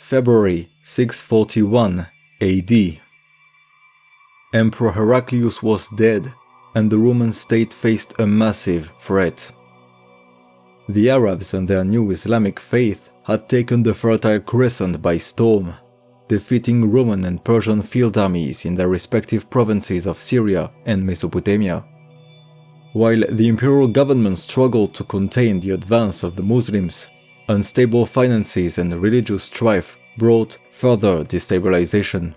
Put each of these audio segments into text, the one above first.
February 641 AD. Emperor Heraclius was dead, and the Roman state faced a massive threat. The Arabs and their new Islamic faith had taken the Fertile Crescent by storm, defeating Roman and Persian field armies in their respective provinces of Syria and Mesopotamia. While the imperial government struggled to contain the advance of the Muslims, unstable finances and religious strife brought further destabilization.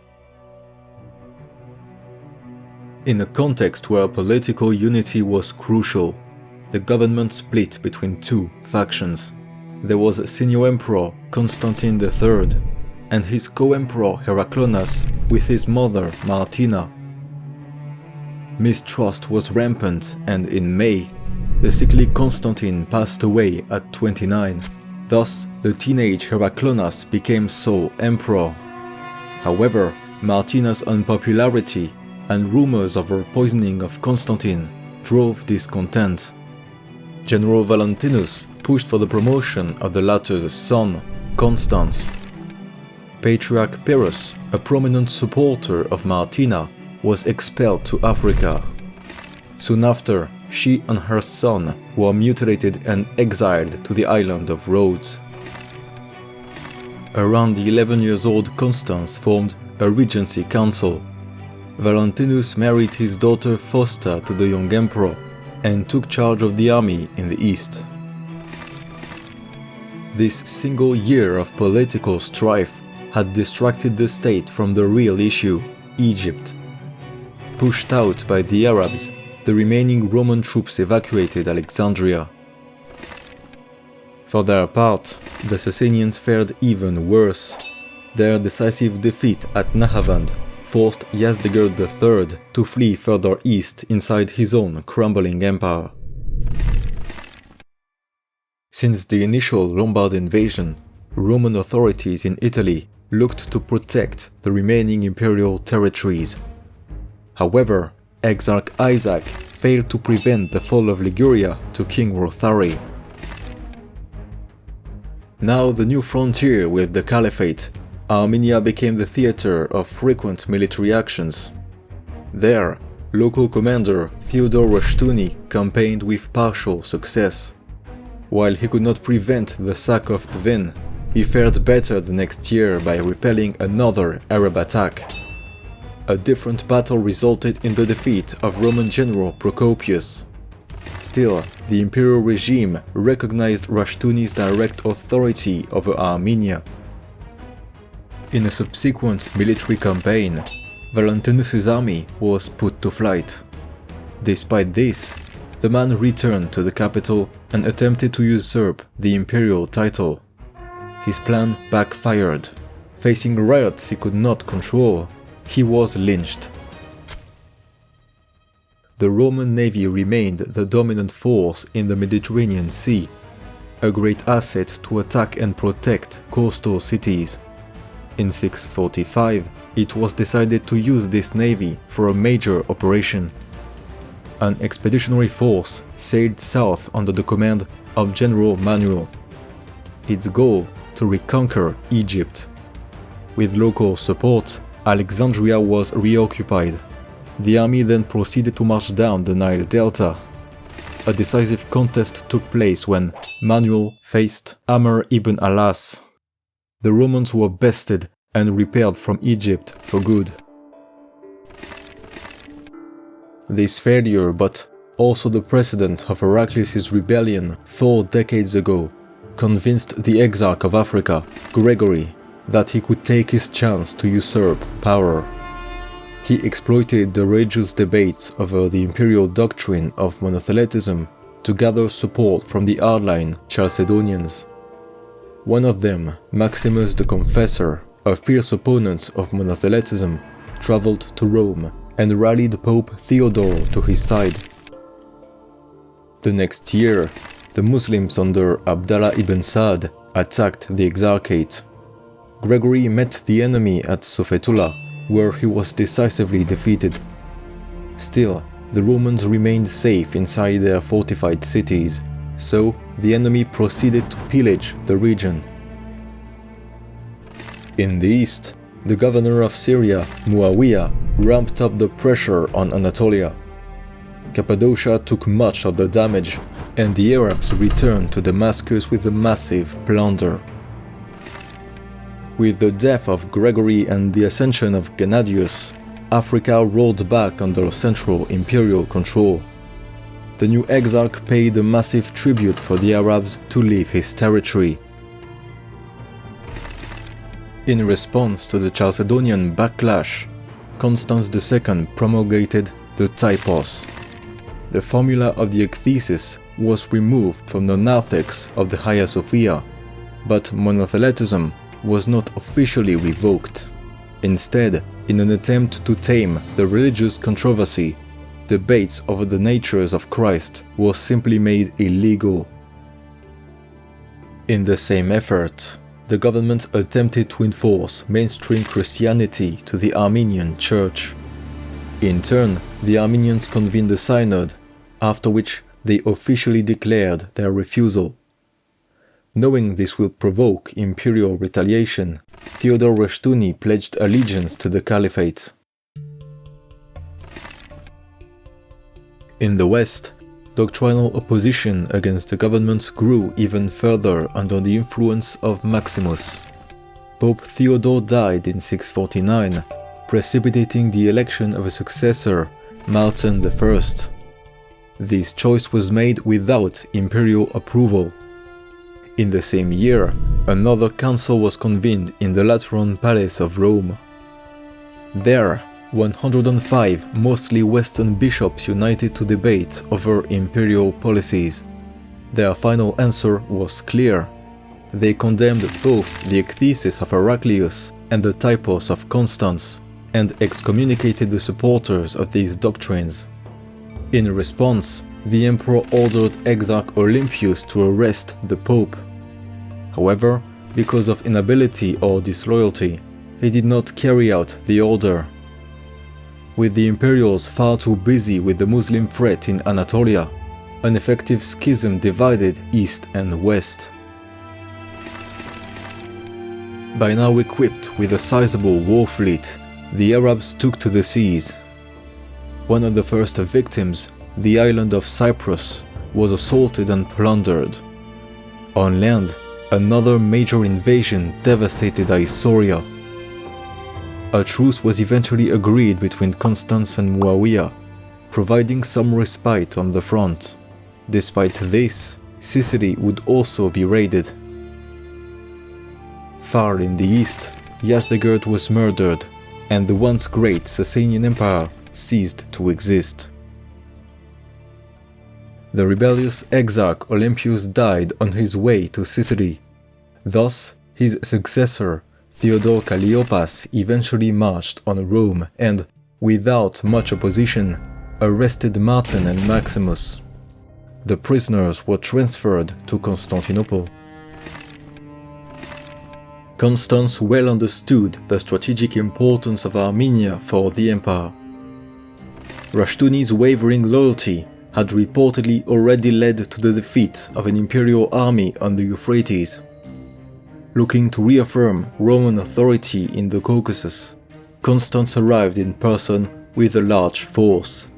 In a context where political unity was crucial, the government split between two factions. There was senior emperor Constans III and his co-emperor Heraclius with his mother Martina. Mistrust was rampant, and in May, the sickly Constantine passed away at 29. Thus, the teenage Heraclius became sole emperor. However, Martina's unpopularity and rumors of her poisoning of Constantine drove discontent. General Valentinus pushed for the promotion of the latter's son, Constans. Patriarch Pyrrhus, a prominent supporter of Martina, was expelled to Africa. Soon after, she and her son were mutilated and exiled to the island of Rhodes. Around the 11-year-old Constans formed a regency council. Valentinus married his daughter Fausta to the young emperor and took charge of the army in the east. This single year of political strife had distracted the state from the real issue, Egypt. Pushed out by the Arabs, the remaining Roman troops evacuated Alexandria. For their part, the Sasanians fared even worse. Their decisive defeat at Nahavand forced Yazdegerd III to flee further east inside his own crumbling empire. Since the initial Lombard invasion, Roman authorities in Italy looked to protect the remaining imperial territories. However, Exarch Isaac failed to prevent the fall of Liguria to King Rothari. Now the new frontier with the Caliphate, Armenia became the theater of frequent military actions. There, local commander Theodore Rushtuni campaigned with partial success. While he could not prevent the sack of Tvin, he fared better the next year by repelling another Arab attack. A different battle resulted in the defeat of Roman general Procopius. Still, the imperial regime recognized Rushtuni's direct authority over Armenia. In a subsequent military campaign, Valentinus's army was put to flight. Despite this, the man returned to the capital and attempted to usurp the imperial title. His plan backfired. Facing riots he could not control, he was lynched. The Roman navy remained the dominant force in the Mediterranean Sea, a great asset to attack and protect coastal cities. In 645, it was decided to use this navy for a major operation. An expeditionary force sailed south under the command of General Manuel. Its goal to reconquer Egypt. With local support, Alexandria was reoccupied. The army then proceeded to march down the Nile Delta. A decisive contest took place when Manuel faced Amr ibn Alas. The Romans were bested and repelled from Egypt for good. This failure, but also the precedent of Heraclius' rebellion 4 decades ago, convinced the Exarch of Africa, Gregory, that he could take his chance to usurp power. He exploited the religious debates over the imperial doctrine of monothelitism to gather support from the hardline Chalcedonians. One of them, Maximus the Confessor, a fierce opponent of monothelitism, traveled to Rome and rallied Pope Theodore to his side. The next year, the Muslims under Abdallah ibn Sa'd attacked the Exarchate. Gregory met the enemy at Sofetula, where he was decisively defeated. Still, the Romans remained safe inside their fortified cities, so the enemy proceeded to pillage the region. In the east, the governor of Syria, Muawiyah, ramped up the pressure on Anatolia. Cappadocia took much of the damage, and the Arabs returned to Damascus with a massive plunder. With the death of Gregory and the ascension of Gennadius, Africa rolled back under central imperial control. The new exarch paid a massive tribute for the Arabs to leave his territory. In response to the Chalcedonian backlash, Constans II promulgated the typos. The formula of the ecthesis was removed from the narthex of the Hagia Sophia, but monotheletism was not officially revoked. Instead, in an attempt to tame the religious controversy, debates over the natures of Christ was simply made illegal. In the same effort, the government attempted to enforce mainstream Christianity to the Armenian Church. In turn, the Armenians convened a synod, after which they officially declared their refusal. Knowing this will provoke imperial retaliation, Theodore Rushtuni pledged allegiance to the caliphate. In the West, doctrinal opposition against the government grew even further under the influence of Maximus. Pope Theodore died in 649, precipitating the election of a successor, Martin I. This choice was made without imperial approval. In the same year, another council was convened in the Lateran Palace of Rome. There, 105 mostly Western bishops united to debate over imperial policies. Their final answer was clear. They condemned both the ecthesis of Heraclius and the typos of Constans, and excommunicated the supporters of these doctrines. In response, the emperor ordered Exarch Olympius to arrest the pope. However, because of inability or disloyalty, he did not carry out the order. With the imperials far too busy with the Muslim threat in Anatolia, an effective schism divided East and West. By now equipped with a sizable war fleet, the Arabs took to the seas. One of the first victims, the island of Cyprus, was assaulted and plundered. On land, another major invasion devastated Isauria. A truce was eventually agreed between Constans and Muawiyah, providing some respite on the front. Despite this, Sicily would also be raided. Far in the east, Yazdegerd was murdered, and the once great Sasanian Empire ceased to exist. The rebellious exarch Olympius died on his way to Sicily. Thus, his successor, Theodore Calliopas, eventually marched on Rome and, without much opposition, arrested Martin and Maximus. The prisoners were transferred to Constantinople. Constans well understood the strategic importance of Armenia for the empire. Rushtuni's wavering loyalty had reportedly already led to the defeat of an imperial army on the Euphrates. Looking to reaffirm Roman authority in the Caucasus, Constans arrived in person with a large force.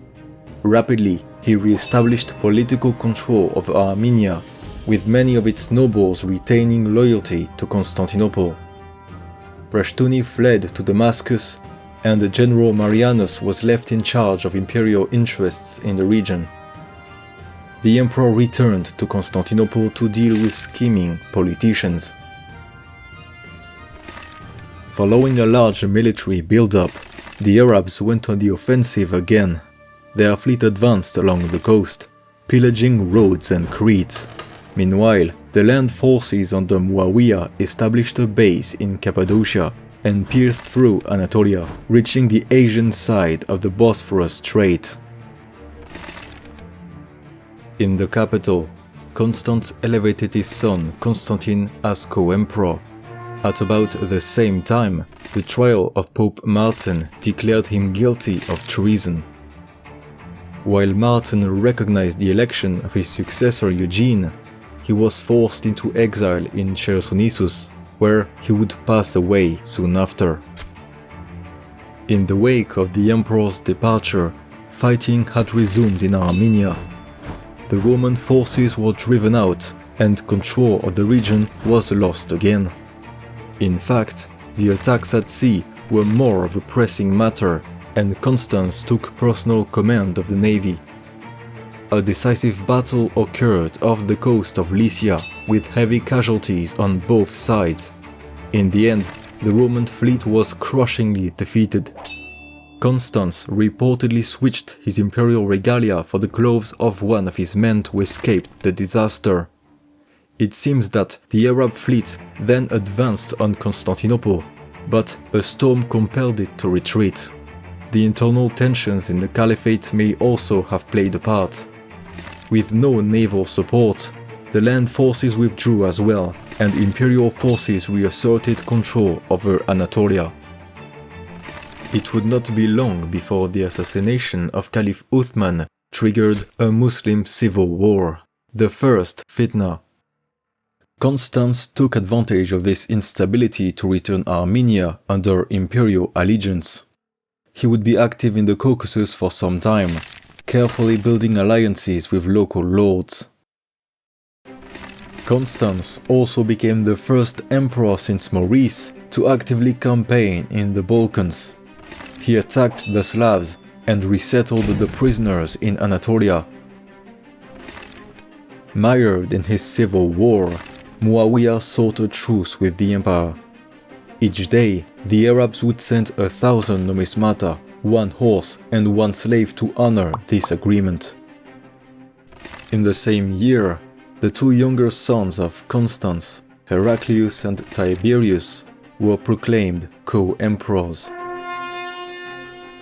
Rapidly, he re-established political control of Armenia, with many of its nobles retaining loyalty to Constantinople. Rushtuni fled to Damascus, and General Marianus was left in charge of imperial interests in the region. The emperor returned to Constantinople to deal with scheming politicians. Following a large military build-up, the Arabs went on the offensive again. Their fleet advanced along the coast, pillaging Rhodes and Crete. Meanwhile, the land forces under Muawiyah established a base in Cappadocia and pierced through Anatolia, reaching the Asian side of the Bosphorus Strait. In the capital, Constans elevated his son Constantine as co-emperor. At about the same time, the trial of Pope Martin declared him guilty of treason. While Martin recognized the election of his successor Eugene, he was forced into exile in Chersonesus, where he would pass away soon after. In the wake of the emperor's departure, fighting had resumed in Armenia. The Roman forces were driven out, and control of the region was lost again. In fact, the attacks at sea were more of a pressing matter, and Constans took personal command of the navy. A decisive battle occurred off the coast of Lycia, with heavy casualties on both sides. In the end, the Roman fleet was crushingly defeated. Constans reportedly switched his imperial regalia for the clothes of one of his men to escape the disaster. It seems that the Arab fleet then advanced on Constantinople, but a storm compelled it to retreat. The internal tensions in the caliphate may also have played a part. With no naval support, the land forces withdrew as well, and imperial forces reasserted control over Anatolia. It would not be long before the assassination of Caliph Uthman triggered a Muslim civil war, the first fitna. Constans took advantage of this instability to return Armenia under imperial allegiance. He would be active in the Caucasus for some time, carefully building alliances with local lords. Constans also became the first emperor since Maurice to actively campaign in the Balkans. He attacked the Slavs and resettled the prisoners in Anatolia. Mired in his civil war, Muawiyah sought a truce with the empire. Each day, the Arabs would send 1,000 numismata, 1 horse and 1 slave to honor this agreement. In the same year, the 2 younger sons of Constans, Heraclius and Tiberius, were proclaimed co-emperors.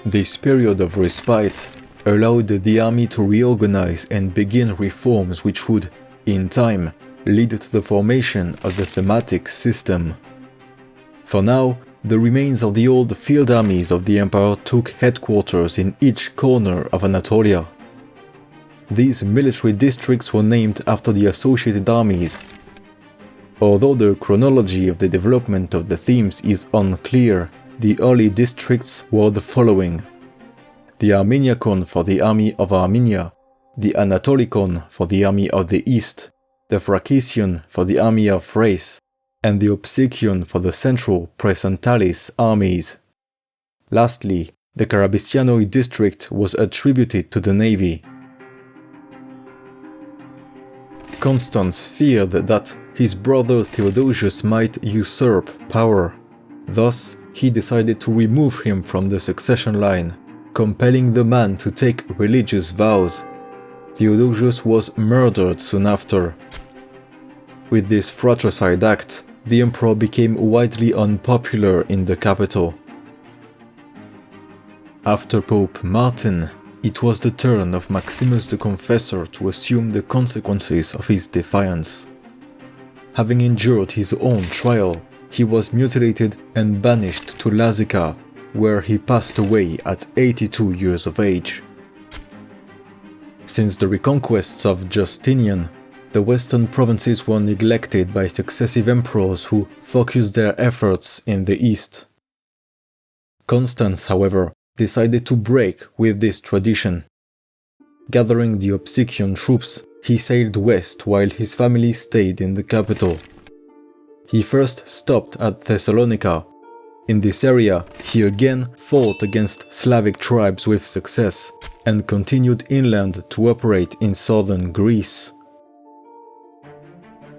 This period of respite allowed the army to reorganize and begin reforms which would, in time, lead to the formation of the thematic system. For now, the remains of the old field armies of the empire took headquarters in each corner of Anatolia. These military districts were named after the associated armies. Although the chronology of the development of the themes is unclear, the early districts were the following: the Armeniacon for the army of Armenia, the Anatolikon for the army of the east, the Thracian for the army of Thrace, and the Opsikion for the central Praesentalis armies. Lastly, the Karabisianoi district was attributed to the navy. Constans feared that his brother Theodosius might usurp power. Thus, he decided to remove him from the succession line, compelling the man to take religious vows. Theodosius was murdered soon after. With this fratricide act, the emperor became widely unpopular in the capital. After Pope Martin, it was the turn of Maximus the Confessor to assume the consequences of his defiance. Having endured his own trial, he was mutilated and banished to Lazica, where he passed away at 82 years of age. Since the reconquests of Justinian, the western provinces were neglected by successive emperors who focused their efforts in the east. Constans, however, decided to break with this tradition. Gathering the Opsikion troops, he sailed west while his family stayed in the capital. He first stopped at Thessalonica. In this area, he again fought against Slavic tribes with success, and continued inland to operate in southern Greece.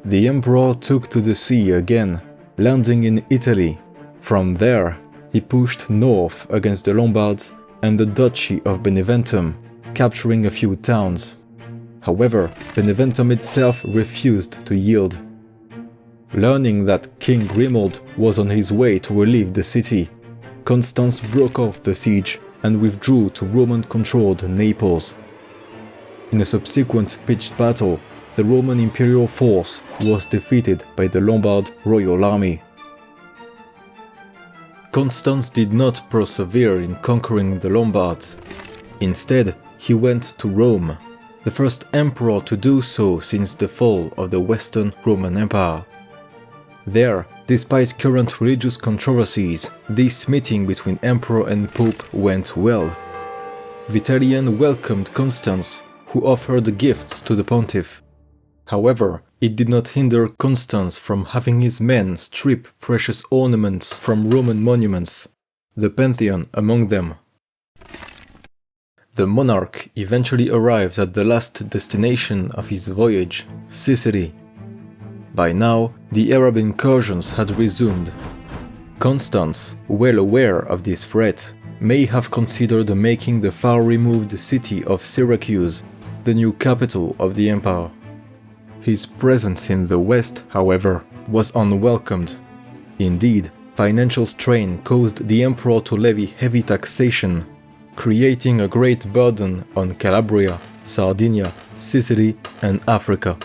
The emperor took to the sea again, landing in Italy. From there, he pushed north against the Lombards and the Duchy of Beneventum, capturing a few towns. However, Beneventum itself refused to yield. Learning that King Grimoald was on his way to relieve the city, Constans broke off the siege and withdrew to Roman-controlled Naples. In a subsequent pitched battle, the Roman imperial force was defeated by the Lombard royal army. Constans did not persevere in conquering the Lombards. Instead, he went to Rome, the first emperor to do so since the fall of the Western Roman Empire. There, Despite current religious controversies, this meeting between emperor and pope went well. Vitalian welcomed Constans, who offered gifts to the pontiff. However, it did not hinder Constans from having his men strip precious ornaments from Roman monuments, the Pantheon among them. The monarch eventually arrived at the last destination of his voyage, Sicily. By now, the Arab incursions had resumed. Constans, well aware of this threat, may have considered making the far-removed city of Syracuse the new capital of the empire. His presence in the west, however, was unwelcomed. Indeed, financial strain caused the emperor to levy heavy taxation, creating a great burden on Calabria, Sardinia, Sicily, and Africa.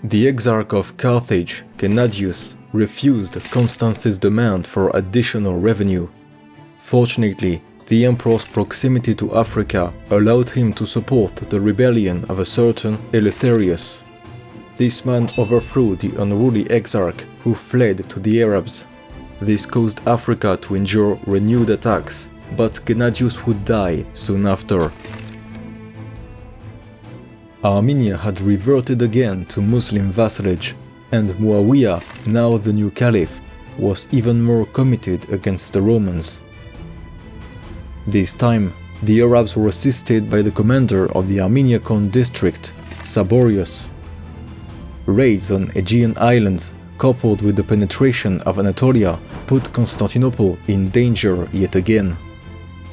The exarch of Carthage, Gennadius, refused Constance's demand for additional revenue. Fortunately, the emperor's proximity to Africa allowed him to support the rebellion of a certain Eleutherius. This man overthrew the unruly exarch who fled to the Arabs. This caused Africa to endure renewed attacks, but Gennadius would die soon after. Armenia had reverted again to Muslim vassalage, and Muawiyah, now the new caliph, was even more committed against the Romans. This time, the Arabs were assisted by the commander of the Armeniacon district, Saborius. Raids on Aegean islands, coupled with the penetration of Anatolia, put Constantinople in danger yet again.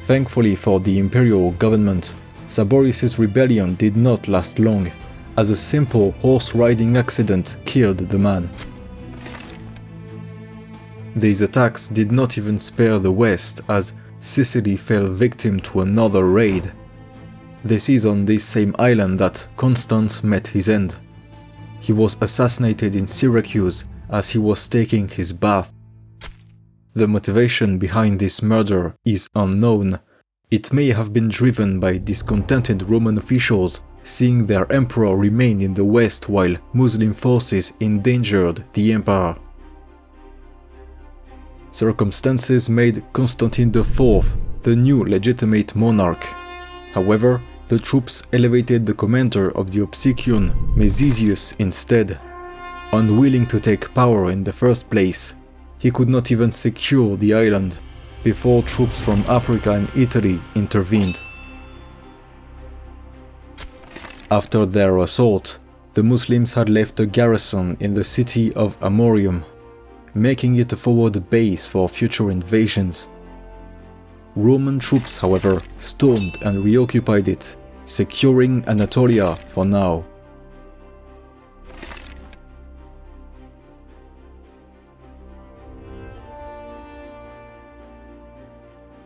Thankfully for the imperial government, Saborius' rebellion did not last long, as a simple horse-riding accident killed the man. These attacks did not even spare the West, as Sicily fell victim to another raid. This is on this same island that Constans met his end. He was assassinated in Syracuse as he was taking his bath. The motivation behind this murder is unknown. It may have been driven by discontented Roman officials seeing their emperor remain in the west while Muslim forces endangered the empire. Circumstances made Constantine IV the new legitimate monarch. However, the troops elevated the commander of the Opsikion, Mezisius, instead. Unwilling to take power in the first place, he could not even secure the island before troops from Africa and Italy intervened. After their assault, the Muslims had left a garrison in the city of Amorium, making it a forward base for future invasions. Roman troops, however, stormed and reoccupied it, securing Anatolia for now.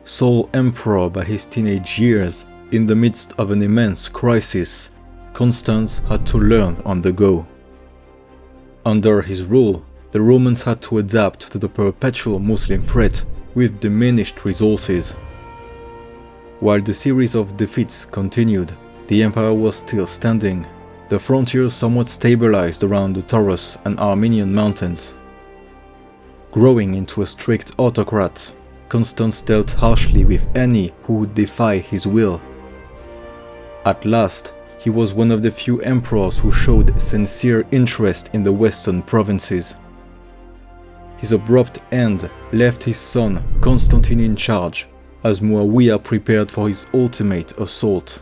Sole emperor by his teenage years, in the midst of an immense crisis, Constans had to learn on the go. Under his rule, the Romans had to adapt to the perpetual Muslim threat with diminished resources. While the series of defeats continued, the empire was still standing, the frontier somewhat stabilized around the Taurus and Armenian mountains. Growing into a strict autocrat, Constans dealt harshly with any who would defy his will. At last, he was one of the few emperors who showed sincere interest in the western provinces. His abrupt end left his son Constantine in charge, as Muawiyah prepared for his ultimate assault.